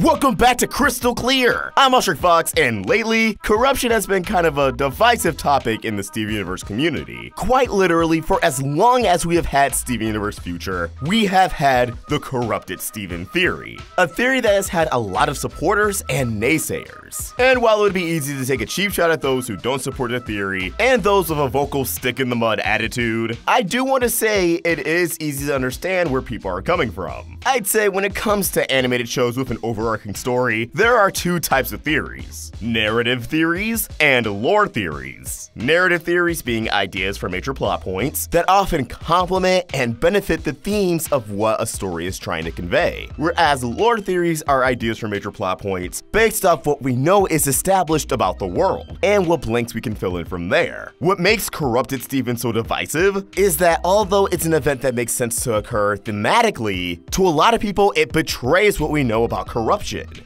Welcome back to Crystal Clear! I'm Usher Fox, and lately, corruption has been kind of a divisive topic in the Steven Universe community. Quite literally, for as long as we have had Steven Universe Future, we have had the corrupted Steven theory. A theory that has had a lot of supporters and naysayers. And while it would be easy to take a cheap shot at those who don't support the theory, and those with a vocal stick-in-the-mud attitude, I do want to say it is easy to understand where people are coming from. I'd say when it comes to animated shows with an overarching story, there are two types of theories: narrative theories and lore theories. Narrative theories being ideas for major plot points that often complement and benefit the themes of what a story is trying to convey, whereas lore theories are ideas for major plot points based off what we know is established about the world, and what blanks we can fill in from there. What makes Corrupted Steven so divisive is that although it's an event that makes sense to occur thematically, to a lot of people it betrays what we know about corruption,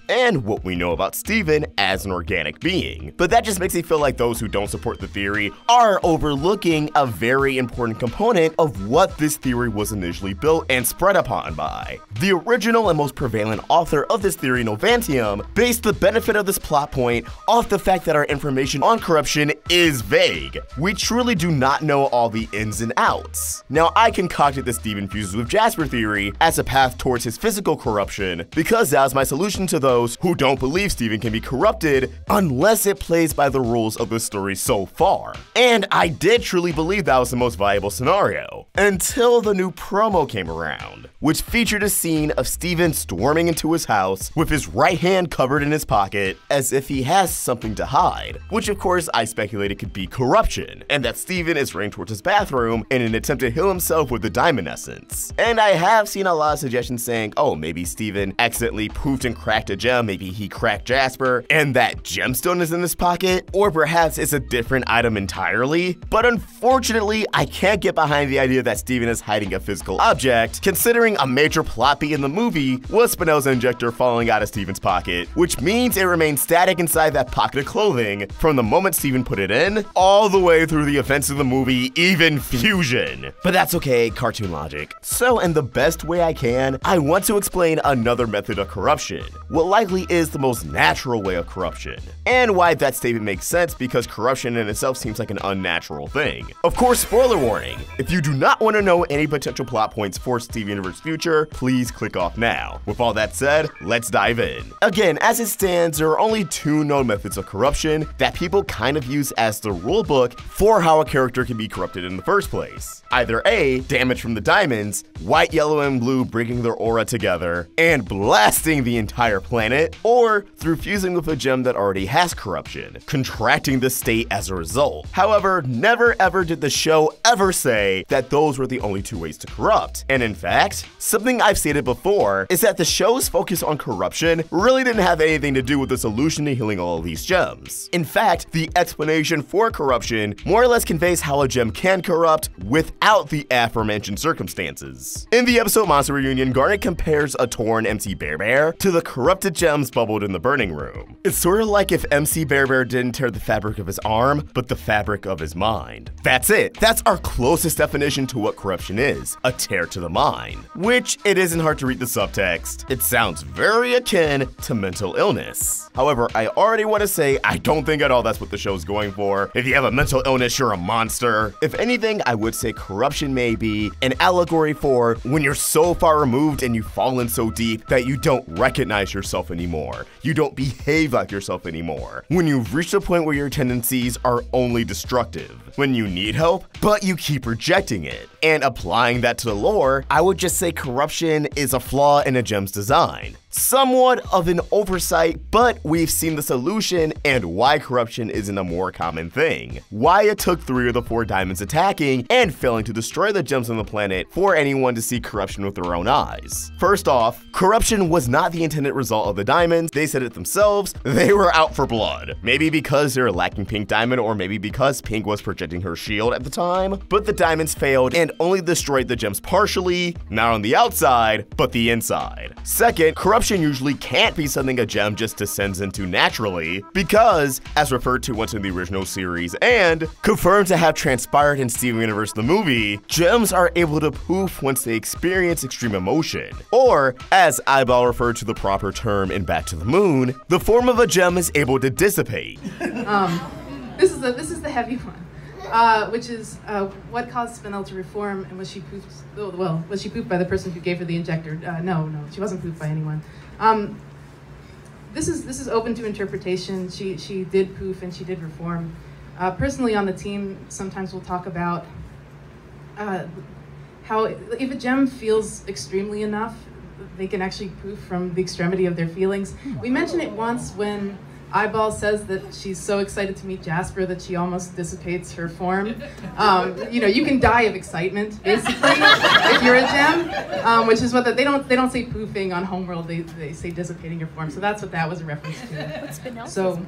and what we know about Steven as an organic being. But that just makes me feel like those who don't support the theory are overlooking a very important component of what this theory was initially built and spread upon by. The original and most prevalent author of this theory, Novantium, based the benefit of this plot point off the fact that our information on corruption is vague. We truly do not know all the ins and outs. Now, I concocted the Steven fuses with Jasper theory as a path towards his physical corruption because that was my solution to those who don't believe Steven can be corrupted unless it plays by the rules of the story so far. And I did truly believe that was the most viable scenario, until the new promo came around, which featured a scene of Steven storming into his house with his right hand covered in his pocket as if he has something to hide, which of course I speculated could be corruption, and that Steven is running towards his bathroom in an attempt to heal himself with the diamond essence. And I have seen a lot of suggestions saying, oh, maybe Steven accidentally poofed and cracked a gem, maybe he cracked Jasper, and that gemstone is in his pocket, or perhaps it's a different item entirely. But unfortunately, I can't get behind the idea that Steven is hiding a physical object, considering a major plot beat in the movie was Spinel's injector falling out of Steven's pocket, which means it remained static inside that pocket of clothing from the moment Steven put it in, all the way through the events of the movie, even Fusion. But that's okay, cartoon logic. So in the best way I can, I want to explain another method of corruption, what likely is the most natural way of corruption, and why that statement makes sense because corruption in itself seems like an unnatural thing. Of course, spoiler warning, if you do not want to know any potential plot points for Steven Universe Future, please click off now. With all that said, let's dive in. Again, as it stands, there are only two known methods of corruption that people kind of use as the rulebook for how a character can be corrupted in the first place. Either A, damage from the diamonds, white, yellow, and blue bringing their aura together and blasting the entire planet, or through fusing with a gem that already has corruption, contracting the state as a result. However, never ever did the show ever say that those were the only two ways to corrupt. And in fact, something I've stated before is that the show's focus on corruption really didn't have anything to do with the solution to healing all of these gems. In fact, the explanation for corruption more or less conveys how a gem can corrupt without the aforementioned circumstances. In the episode Monster Reunion, Garnet compares a torn MC Bear Bear to the corrupted gems bubbled in the burning room. It's sort of like if MC Bear Bear didn't tear the fabric of his arm, but the fabric of his mind. That's it. That's our closest definition to what corruption is, a tear to the mind. Which, it isn't hard to read the subtext. It sounds very akin to mental illness. However, I already want to say I don't think at all that's what the show's going for. If you have a mental illness, you're a monster. If anything, I would say corruption may be an allegory for when you're so far removed and you've fallen so deep that you don't recognize yourself anymore. You don't behave like yourself anymore. When you've reached a point where your tendencies are only destructive. When you need help, but you keep rejecting it. And applying that to the lore, I would just say corruption is a flaw in a gem's design. Somewhat of an oversight, but we've seen the solution and why corruption isn't a more common thing. Why it took 3 of the 4 diamonds attacking and failing to destroy the gems on the planet for anyone to see corruption with their own eyes. First off, corruption was not the intended result of the diamonds. They said it themselves. They were out for blood. Maybe because they were lacking Pink Diamond, or maybe because Pink was projecting her shield at the time. But the diamonds failed and only destroyed the gems partially, not on the outside, but the inside. Second, corruption corruption usually can't be something a gem just descends into naturally, because, as referred to once in the original series and confirmed to have transpired in Steven Universe the movie, gems are able to poof once they experience extreme emotion. Or, as Eyeball referred to the proper term in Back to the Moon, the form of a gem is able to dissipate. This is the heavy one, which is what caused Spinel to reform, and was she poofed? Well, was she poofed by the person who gave her the injector? No, she wasn't poofed by anyone. This is open to interpretation. She did poof and she did reform. Personally, on the team, sometimes we'll talk about how if a gem feels extremely enough, they can actually poof from the extremity of their feelings. We mentioned it once when Eyeball says that she's so excited to meet Jasper that she almost dissipates her form. You know, you can die of excitement, basically, if you're a gem, which is what they don't say poofing on Homeworld, they say dissipating your form. So that's what that was a reference to. So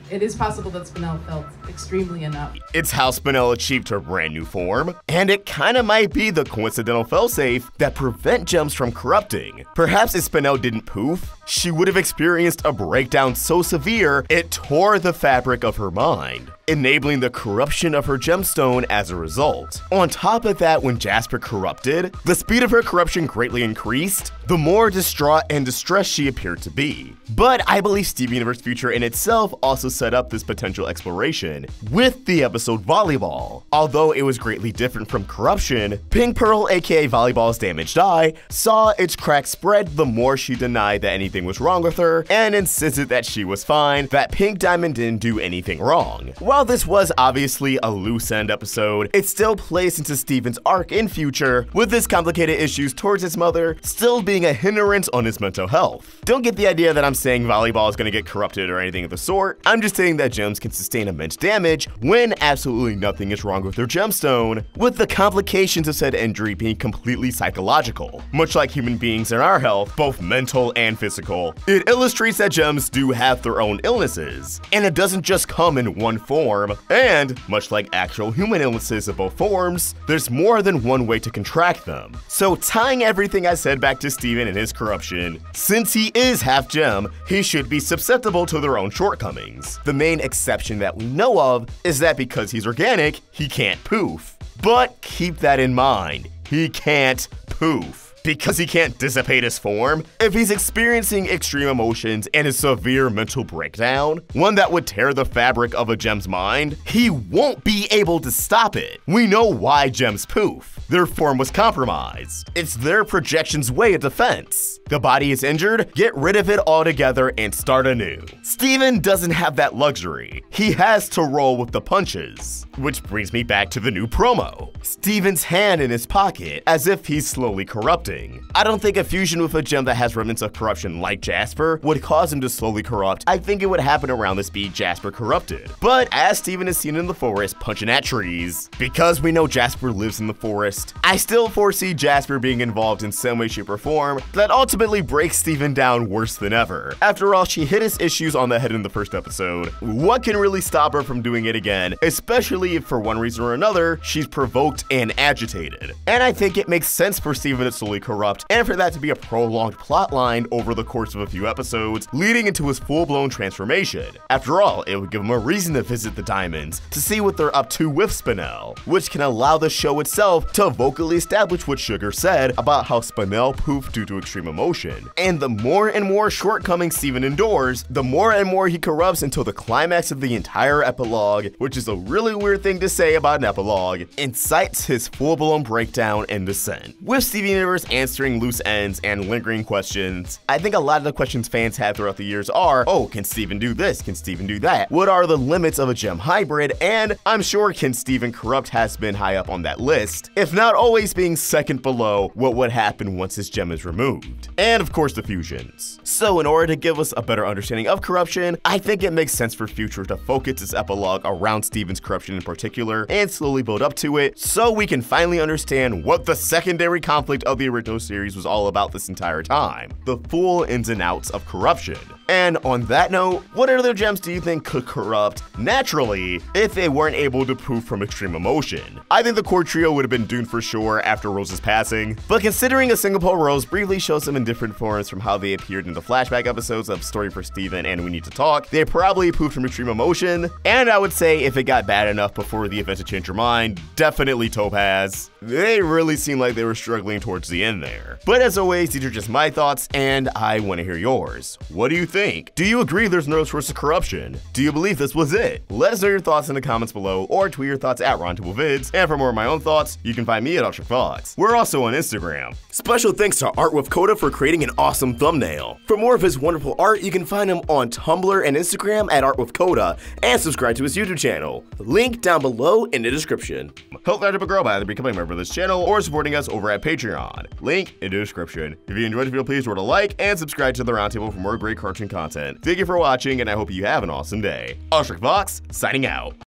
it is possible that Spinel felt extremely enough. It's how Spinel achieved her brand new form, and it kinda might be the coincidental failsafe that prevent gems from corrupting. Perhaps if Spinel didn't poof, she would have experienced a breakdown so severe it tore the fabric of her mind, enabling the corruption of her gemstone as a result. On top of that, when Jasper corrupted, the speed of her corruption greatly increased, the more distraught and distressed she appeared to be. But I believe Steven Universe Future in itself also set up this potential exploration with the episode Volleyball. Although it was greatly different from corruption, Pink Pearl, aka Volleyball's damaged eye, saw its cracks spread the more she denied that anything was wrong with her and insisted that she was fine, that Pink Diamond didn't do anything wrong. While this was obviously a loose end episode, it still plays into Steven's arc in Future, with his complicated issues towards his mother still being a hindrance on his mental health. Don't get the idea that I'm saying Volleyball is gonna get corrupted or anything of the sort. I'm just saying that gems can sustain immense damage when absolutely nothing is wrong with their gemstone, with the complications of said injury being completely psychological. Much like human beings in our health, both mental and physical, it illustrates that gems do have their own illnesses, and it doesn't just come in one form, and much like actual human illnesses of both forms, there's more than one way to contract them. So tying everything I said back to Steven and his corruption, since he is half gem, he should be susceptible to their own shortcomings. The main exception that we know of is that because he's organic, he can't poof. But keep that in mind, he can't poof. Because he can't dissipate his form, if he's experiencing extreme emotions and a severe mental breakdown, one that would tear the fabric of a gem's mind, he won't be able to stop it. We know why gems poof. Their form was compromised. It's their projection's way of defense. The body is injured, get rid of it altogether and start anew. Steven doesn't have that luxury. He has to roll with the punches. Which brings me back to the new promo. Steven's hand in his pocket, as if he's slowly corrupting. I don't think a fusion with a gem that has remnants of corruption like Jasper would cause him to slowly corrupt. I think it would happen around the speed Jasper corrupted. But as Steven is seen in the forest punching at trees, because we know Jasper lives in the forest, I still foresee Jasper being involved in some way, shape, or form that ultimately breaks Steven down worse than ever. After all, she hit his issues on the head in the first episode. What can really stop her from doing it again, especially if for one reason or another, she's provoked and agitated? And I think it makes sense for Steven to slowly corrupt and for that to be a prolonged plotline over the course of a few episodes, leading into his full-blown transformation. After all, it would give him a reason to visit the Diamonds, to see what they're up to with Spinel, which can allow the show itself to vocally establish what Sugar said about how Spinel poofed due to extreme emotion. And the more and more shortcomings Steven endures, the more and more he corrupts until the climax of the entire epilogue, which is a really weird thing to say about an epilogue, incites his full-blown breakdown and descent. With Steven Universe answering loose ends and lingering questions, I think a lot of the questions fans have throughout the years are, oh, can Steven do this? Can Steven do that? What are the limits of a gem hybrid? And I'm sure Can Steven Corrupt has been high up on that list, if not always being second below what would happen once his gem is removed. And of course the fusions. So in order to give us a better understanding of corruption, I think it makes sense for Future to focus its epilogue around Steven's corruption in particular and slowly build up to it so we can finally understand what the secondary conflict of the original series was all about this entire time. The full ins and outs of corruption. And on that note, what other gems do you think could corrupt naturally if they weren't able to poof from extreme emotion? I think the core trio would have been doomed for sure after Rose's passing, but considering a single pole Rose briefly shows them in different forms from how they appeared in the flashback episodes of Story for Steven and We Need to Talk, they probably poofed from extreme emotion, and I would say if it got bad enough before the event to change your mind, definitely Topaz. They really seemed like they were struggling towards the end there. But as always, these are just my thoughts, and I want to hear yours. What do you think? Do you agree there's no source of corruption? Do you believe this was it? Let us know your thoughts in the comments below, or tweet your thoughts at RoundtableVids, and for more of my own thoughts, you can find me at ARTWITHKODA. We're also on Instagram. Special thanks to ARTWITHKODA for creating an awesome thumbnail. For more of his wonderful art, you can find him on Tumblr and Instagram at ARTWITHKODA, and subscribe to his YouTube channel. Link down below in the description. Help that grow by either becoming a member of this channel or supporting us over at Patreon. Link in the description. If you enjoyed the video, please remember to like and subscribe to the Roundtable for more great cartoon content. Thank you for watching, and I hope you have an awesome day. ArtWITHKODA, signing out.